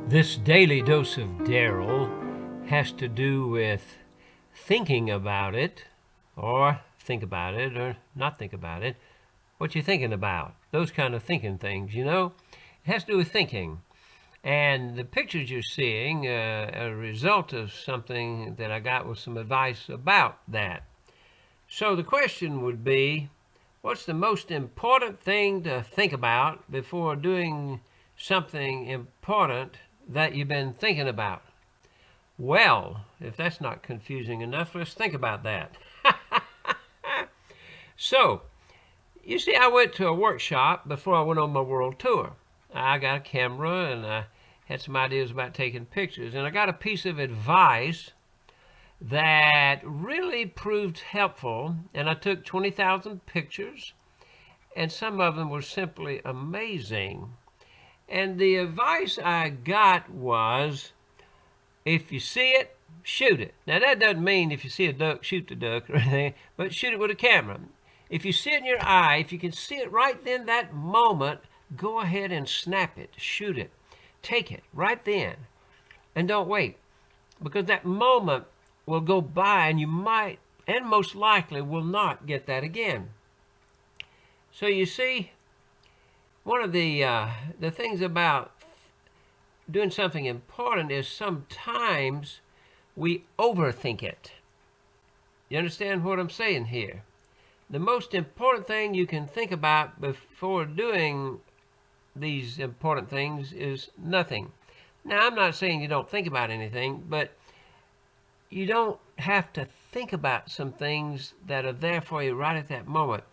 This daily dose of Daryl has to do with thinking about it, or think about it, or not think about it. What you thinking about? Those kind of thinking things, you know? It has to do with thinking. And the pictures you're seeing are a result of something that I got with some advice about that. So the question would be, what's the most important thing to think about before doing something important that you've been thinking about? Well, if that's not confusing enough, let's think about that. So, you see, I went to a workshop before I went on my world tour. I got a camera and I had some ideas about taking pictures, and I got a piece of advice that really proved helpful, and I took 20,000 pictures, and some of them were simply amazing. And the advice I got was, if you see it, shoot it. Now that doesn't mean if you see a duck, shoot the duck or anything, but shoot it with a camera. If you see it in your eye, if you can see it right then, that moment, go ahead and snap it, shoot it, take it right then, and don't wait, because that moment will go by and you might, and most likely will not get that again. So you see, one of the things about doing something important is sometimes we overthink it. You understand what I'm saying here? The most important thing you can think about before doing these important things is nothing. Now, I'm not saying you don't think about anything, but you don't have to think about some things that are there for you right at that moment.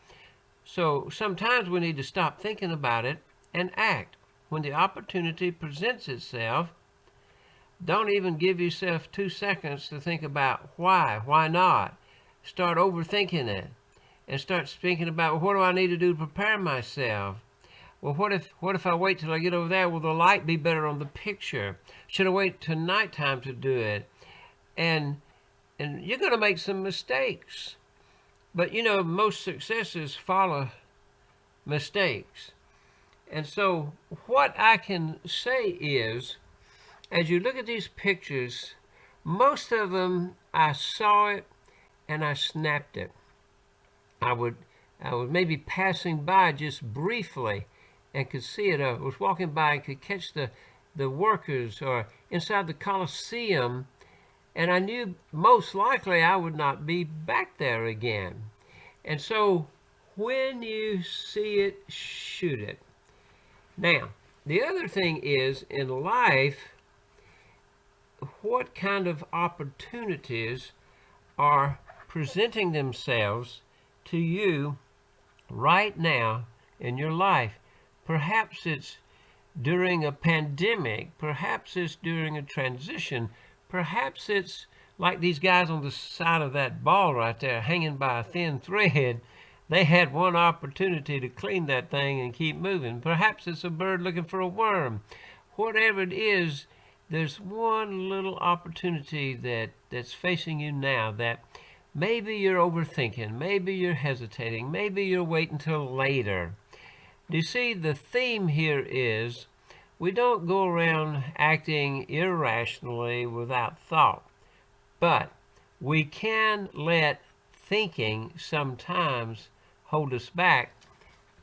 So sometimes we need to stop thinking about it and act. When the opportunity presents itself, don't even give yourself 2 seconds to think about why not. Start overthinking it and start thinking about, well, what do I need to do to prepare myself? Well, what if I wait till I get over there? Will the light be better on the picture? Should I wait till nighttime to do it? And you're going to make some mistakes. But you know, most successes follow mistakes. And so what I can say is, as you look at these pictures, most of them I saw it and I snapped it. I was maybe passing by just briefly and could see it. I was walking by and could catch the workers, or inside the Coliseum, and I knew most likely I would not be back there again. And so when you see it, shoot it. Now, the other thing is, in life, what kind of opportunities are presenting themselves to you right now in your life? Perhaps it's during a pandemic, perhaps it's during a transition, perhaps it's like these guys on the side of that ball right there hanging by a thin thread. They had one opportunity to clean that thing and keep moving. Perhaps it's a bird looking for a worm. Whatever it is, there's one little opportunity that's facing you now that maybe you're overthinking, maybe you're hesitating, maybe you're waiting till later. Do you see, the theme here is we don't go around acting irrationally without thought, but we can let thinking sometimes hold us back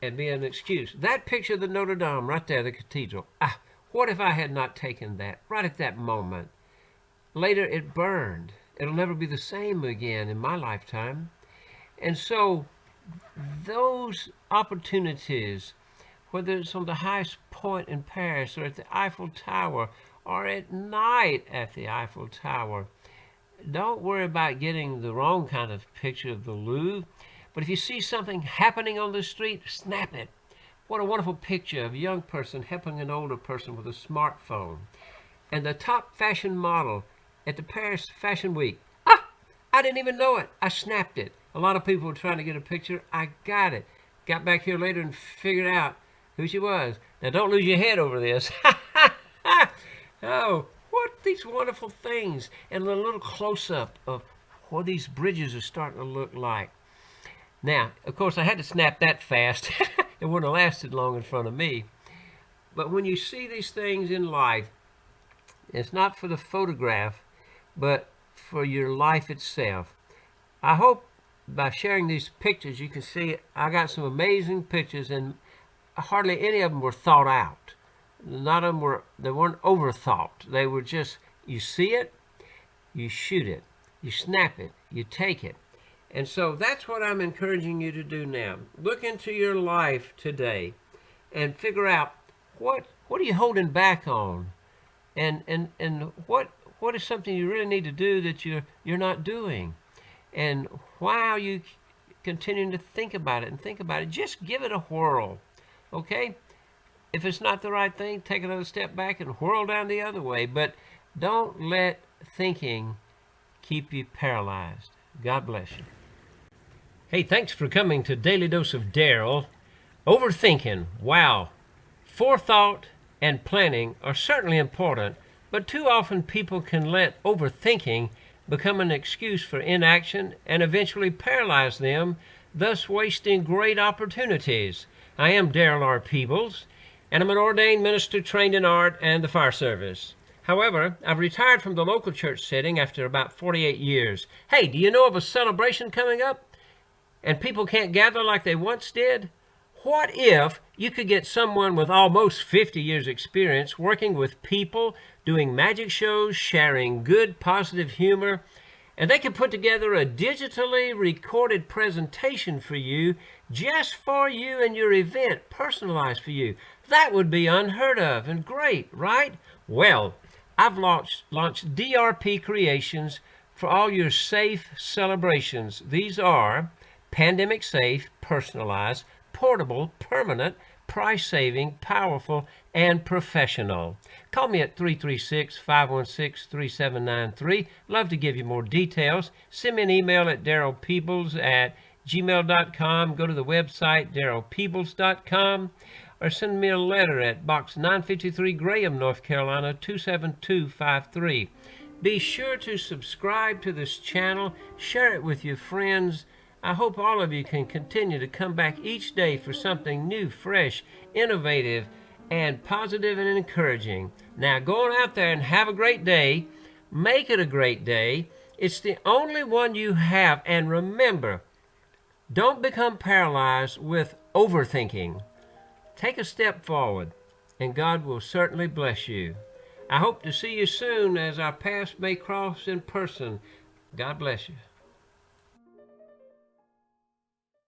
and be an excuse. That picture of the Notre Dame right there, the cathedral. What if I had not taken that right at that moment? Later it burned. It'll never be the same again in my lifetime. And so those opportunities, whether it's on the highest point in Paris or at the Eiffel Tower or at night at the Eiffel Tower, don't worry about getting the wrong kind of picture of the Louvre. But if you see something happening on the street, snap it. What a wonderful picture of a young person helping an older person with a smartphone. And the top fashion model at the Paris Fashion Week. I didn't even know it. I snapped it. A lot of people were trying to get a picture. I got it. Got back here later and figured out who she was. Now don't lose your head over this. Oh, what these wonderful things. And a little close-up of what these bridges are starting to look like. Now, of course, I had to snap that fast. It wouldn't have lasted long in front of me. But when you see these things in life, It's not for the photograph, but for your life itself. I hope by sharing these pictures you can see I got some amazing pictures, and hardly any of them were thought out. None of them weren't overthought. They were just, you see it, you shoot it, you snap it, you take it. And so that's what I'm encouraging you to do now. Look into your life today and figure out what are you holding back on, and what is something you really need to do that you're not doing, and why are you continuing to think about it and think about it. Just give it a whirl, okay? If it's not the right thing, take another step back and whirl down the other way, but don't let thinking keep you paralyzed. God bless you. Hey, thanks for coming to Daily Dose of Daryl. Overthinking, wow. Forethought and planning are certainly important, but too often people can let overthinking become an excuse for inaction and eventually paralyze them, thus wasting great opportunities. I am Daryl R. Peebles, and I'm an ordained minister trained in art and the fire service. However, I've retired from the local church setting after about 48 years. Hey, do you know of a celebration coming up and people can't gather like they once did? What if you could get someone with almost 50 years experience working with people, doing magic shows, sharing good, positive humor, and they could put together a digitally recorded presentation for you, just for you and your event, personalized for you? That would be unheard of and great, right? Well, I've launched DRP Creations for all your safe celebrations. These are pandemic safe, personalized, portable, permanent, price-saving, powerful, and professional. Call me at 336-516-3793. Love to give you more details. Send me an email at darylpeebles@gmail.com. Go to the website, darylpeebles.com, or send me a letter at Box 953, Graham, North Carolina, 27253. Be sure to subscribe to this channel. Share it with your friends. I hope all of you can continue to come back each day for something new, fresh, innovative, and positive and encouraging. Now, go on out there and have a great day. Make it a great day. It's the only one you have. And remember, don't become paralyzed with overthinking. Take a step forward, and God will certainly bless you. I hope to see you soon as our paths may cross in person. God bless you.